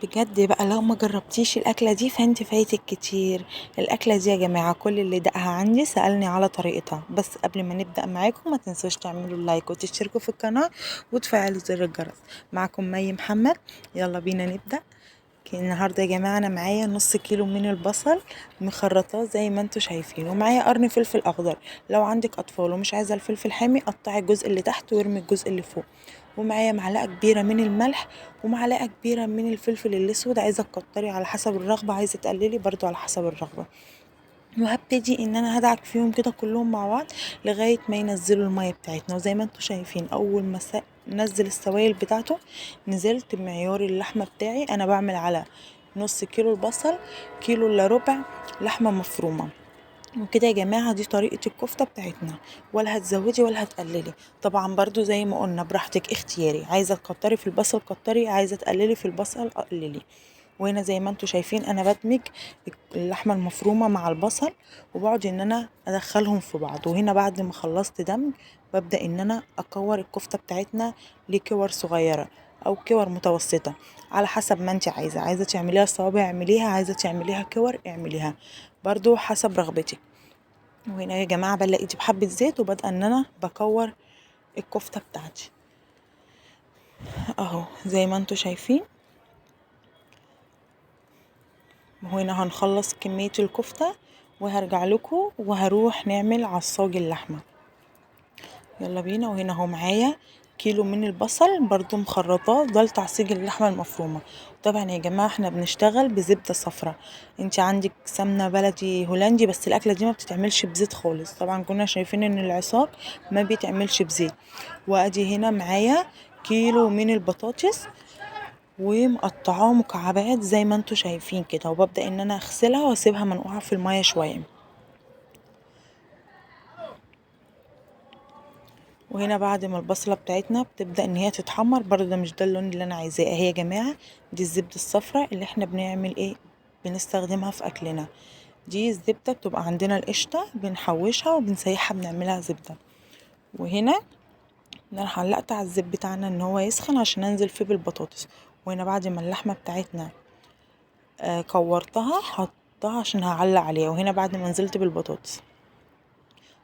بجد بقى لو ما جربتيش الاكله دي فانت فايتك كتير. الاكله دي يا جماعه كل اللي دقها عندي سالني على طريقتها. بس قبل ما نبدا معاكم ما تنسوش تعملوا لايك وتشتركوا في القناه وتفعلوا زر الجرس. معكم مي محمد. يلا بينا نبدا. النهارده يا جماعه انا معايا نص كيلو من البصل مخرطاه زي ما انتوا شايفين، ومعايا قرن فلفل اخضر. لو عندك اطفال ومش عايزه الفلفل حامي قطعي الجزء اللي تحت وارمي الجزء اللي فوق. ومعايا معلقه كبيره من الملح ومعلقه كبيره من الفلفل الاسود، عايزه تكتري على حسب الرغبه، عايزه تقللي برضو على حسب الرغبه. وهبتدي ان انا هدعك فيهم كده كلهم مع بعض لغايه ما ينزلوا الميه بتاعتنا. وزي ما انتوا شايفين اول ما نزل السوائل بتاعته نزلت بمعيار اللحمه بتاعي. انا بعمل على نص كيلو البصل كيلو الا ربع لحمه مفرومه. وكده يا جماعة دي طريقة الكفتة بتاعتنا، ولا هتزودي ولا هتقللي. طبعا برضو زي ما قلنا براحتك اختياري، عايزة تكتري في البصل كتري، عايزة تقللي في البصل قللي. وهنا زي ما انتوا شايفين انا بدمج اللحمة المفرومة مع البصل وبقعد ان انا ادخلهم في بعض. وهنا بعد ما خلصت دمج ببدأ ان انا اكور الكفتة بتاعتنا لكور صغيرة او كور متوسطة على حسب ما انت عايزة تعمليها صوابع اعمليها، عايزة تعمليها كور اعمليها برضو حسب رغبتك. وهنا يا جماعة بلق ايدي بحبة زيت وبدأ ان انا بكور الكفتة بتاعتي اهو زي ما انتوا شايفين. وهنا هنخلص كمية الكفتة وهرجع لكم وهروح نعمل عصاج اللحمة. يلا بينا. وهنا اهو معايا كيلو من البصل برضو مخرطاه ده لتعصيج اللحمة المفرومة. طبعا يا جماعة احنا بنشتغل بزبدة صفرة. انت عندك سمنة بلدي هولندي بس الاكلة دي ما بتتعملش بزيت خالص. طبعا كنا شايفين ان العصاج ما بيتعملش بزيت. وادي هنا معايا كيلو من البطاطس ومقطعاها مكعبات زي ما انتوا شايفين كده، وببدأ ان انا اغسلها واسيبها منقوعة في المية شوية. وهنا بعد ما البصلة بتاعتنا بتبدأ ان هي تتحمر برضه ده مش ده اللون اللي انا عايزاه اهي يا جماعة. دي الزبدة الصفراء اللي احنا بنعمل ايه بنستخدمها في اكلنا. دي الزبدة بتبقى عندنا القشطة بنحوشها وبنسيحها بنعملها زبدة. وهنا انا علقت على الزيت بتاعنا ان هو يسخن عشان انزل فيه بالبطاطس. وهنا بعد ما اللحمة بتاعتنا كورتها حطها عشان هعلق عليها. وهنا بعد ما نزلت بالبطاطس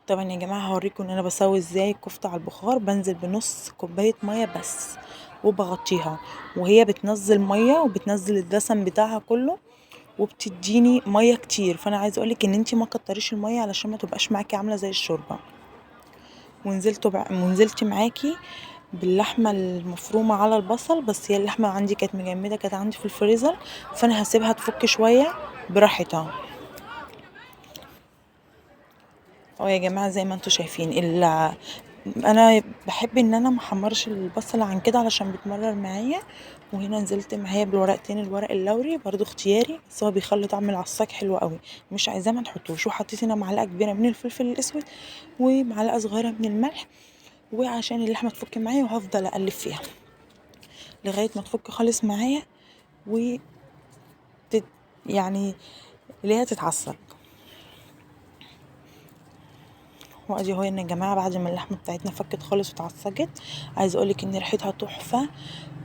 طبعا يا جماعه هوريكم ان انا بسوي ازاي الكفته على البخار. بنزل بنص كوبايه ميه بس وبغطيها وهي بتنزل ميه وبتنزل الدسم بتاعها كله وبتديني ميه كتير. فانا عايزه اقولك ان انتي ما كتريش الميه علشان ما تبقاش معاكي عامله زي الشوربه. ونزلت معاكي باللحمه المفرومه على البصل. بس هي اللحمه عندي كانت مجمده كانت عندي في الفريزر فانا هسيبها تفك شويه براحتها. اهو يا جماعه زي ما انتوا شايفين انا بحب ان انا محمرش البصل عن كده علشان بتمرر معايا. وهنا نزلت معايا بالورقتين الورق اللوري برضو اختياري بس هو بيخلي طعم العصاك حلو قوي. مش عايزاه ما نحطوش. وحطيت هنا معلقه كبيره من الفلفل الاسود ومعلقه صغيره من الملح وعشان اللحمه تفك معايا. وهفضل اقلب فيها لغايه ما تفك خالص معايا و يعني اللي هي تتعصر. وادي هو ان يا جماعه بعد ما اللحمه بتاعتنا فكت خالص واتعصجت عايزه اقولك ان ريحتها تحفه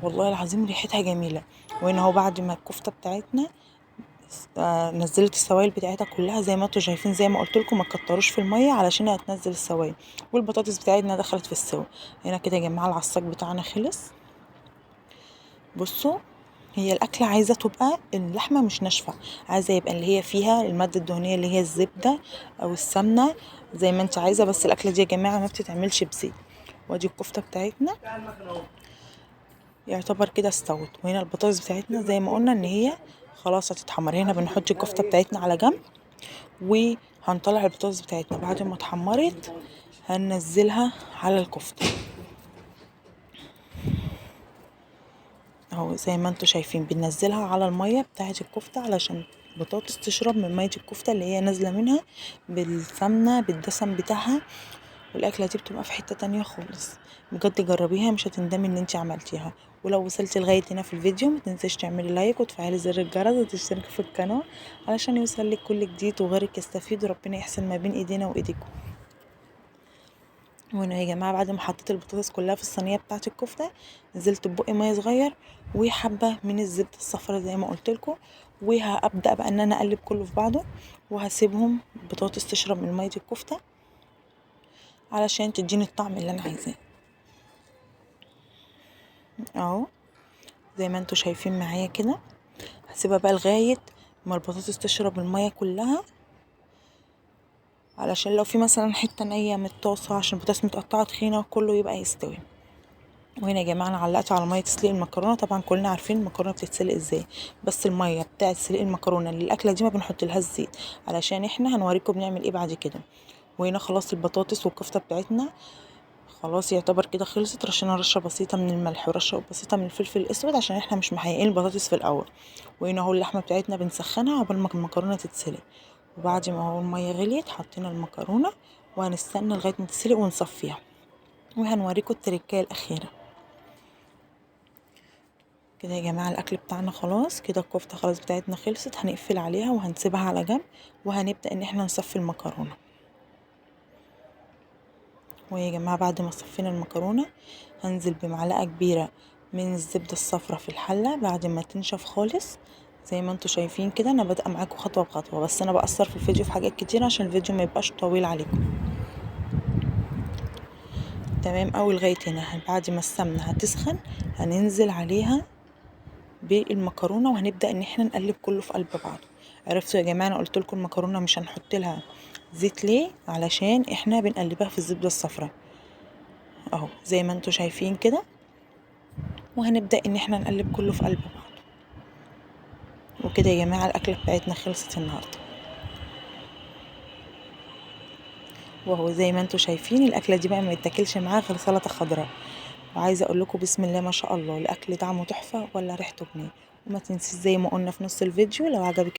والله العظيم ريحتها جميله. وهنا اهو بعد ما الكفته بتاعتنا نزلت السوائل بتاعتها كلها زي ما انتوا شايفين زي ما قلت لكم ما تكتروش في الميه علشان هتنزل السوائل. والبطاطس بتاعتنا دخلت في السوا. هنا كده يا جماعه العصاج بتاعنا خلص. بصوا هي الاكله عايزه تبقى اللحمه مش ناشفه، عايزه يبقى اللي هي فيها الماده الدهنيه اللي هي الزبده او السمنه زي ما انت عايزه. بس الاكله دي يا جماعه ما بتتعملش بزيت. وادي الكفته بتاعتنا يعتبر كده استوت. وهنا البطاطس بتاعتنا زي ما قلنا ان هي خلاص هتتحمر. هنا بنحط الكفته بتاعتنا على جنب وهنطلع البطاطس بتاعتنا بعد ما اتحمرت هننزلها على الكفته اهو زي ما انتوا شايفين. بننزلها على الميه بتاعه الكفته علشان البطاطس تشرب من ميه الكفته اللي هي نازله منها بالسمنه بالدسم بتاعها. والاكله دي بتبقى في حته تانية خالص. بجد جربيها مش هتندمي ان انتي عملتيها. ولو وصلتي لغايه هنا في الفيديو ما تنسيش تعملي لايك وتفعلي زر الجرس وتشتركي في القناه علشان يوصلك كل جديد وغيرك يستفيد وربنا يحسن ما بين ايدينا وايديكم. وهنا يا جماعه بعد ما حطيت البطاطس كلها في الصينيه بتاعه الكفته، نزلت ببقي ميه صغير وحبه من الزبده الصفراء زي ما قلت لكم، وهبدا بقى ان انا اقلب كله في بعضه، وهسيبهم البطاطس تشرب من ميه الكفته علشان تديني الطعم اللي انا عايزاه. اهو زي ما انتوا شايفين معايا كده، هسيبها بقى لغايه ما البطاطس تشرب الميه كلها، علشان لو في مثلا حته نيه من الطاسه عشان البطاطس متقطعه تخينه كله يبقى يستوي. وهنا يا جماعه انا علقت على ميه تسليق المكرونه، طبعا كلنا عارفين المكرونه بتتسلق ازاي، بس الميه بتاعه تسليق المكرونه للاكله دي ما بنحط لها الزيت، علشان احنا هنوريكم بنعمل ايه بعد كده. وهنا خلاص البطاطس والكفته بتاعتنا خلاص يعتبر كده خلصت، رشينا رشه بسيطه من الملح ورشه بسيطه من الفلفل الاسود عشان احنا مش محققين البطاطس في الاول. وهنا اهو اللحمه بتاعتنا بنسخنها قبل ما المكرونه تتسلق، وبعد ما هو الميه غليت حطينا المكرونه وهنستنى لغايه ما تتسلق ونصفيها، وهنوريكم التركايه الاخيره. كده يا جماعه الاكل بتاعنا خلاص كده، الكفته خلاص بتاعتنا خلصت، هنقفل عليها وهنسيبها على جنب، وهنبدا ان احنا نصفي المكرونه. ويا جماعه بعد ما صفينا المكرونه هنزل بمعلقه كبيره من الزبده الصفراء في الحله بعد ما تنشف خالص. زي ما انتوا شايفين كده انا بادئه معاكم خطوه بخطوه، بس انا بقصر في الفيديو في حاجات كتير عشان الفيديو ما يبقاش طويل عليكم. تمام اوي لغايه هنا. بعد ما السمنه هتسخن هننزل عليها بالمكرونه، وهنبدا ان احنا نقلب كله في قلب بعضه. عرفتوا يا جماعه انا قلت لكم المكرونه مش هنحط لها زيت ليه؟ علشان احنا بنقلبها في الزبده الصفراء اهو زي ما انتوا شايفين كده، وهنبدا ان احنا نقلب كله في قلب بعض. وكده يا جماعه الاكله بتاعتنا خلصت النهارده، وهو زي ما انتوا شايفين الاكله دي بقى ما يتاكلش معاها غير سلطه خضراء. وعايزه اقول لكم بسم الله ما شاء الله الاكل طعمه تحفه ولا ريحته جنان. وما تنسيش زي ما قلنا في نص الفيديو، لو عجبك